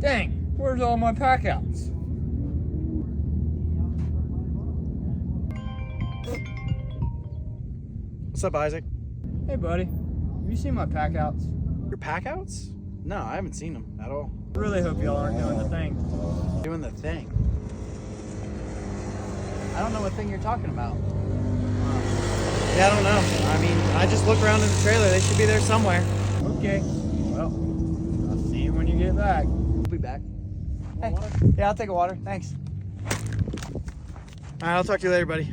Dang, where's all my packouts? What's up, Isaac? Hey buddy, have you seen my packouts? Your packouts? No, I haven't seen them at all. I really hope y'all aren't doing the thing. Doing the thing? I don't know what thing you're talking about. Yeah, I don't know. I mean, I just look around in the trailer. They should be there somewhere. Okay, well, I'll see you when you get back. We'll be back. Hey, yeah, I'll take a water. Thanks. All right, I'll talk to you later, buddy.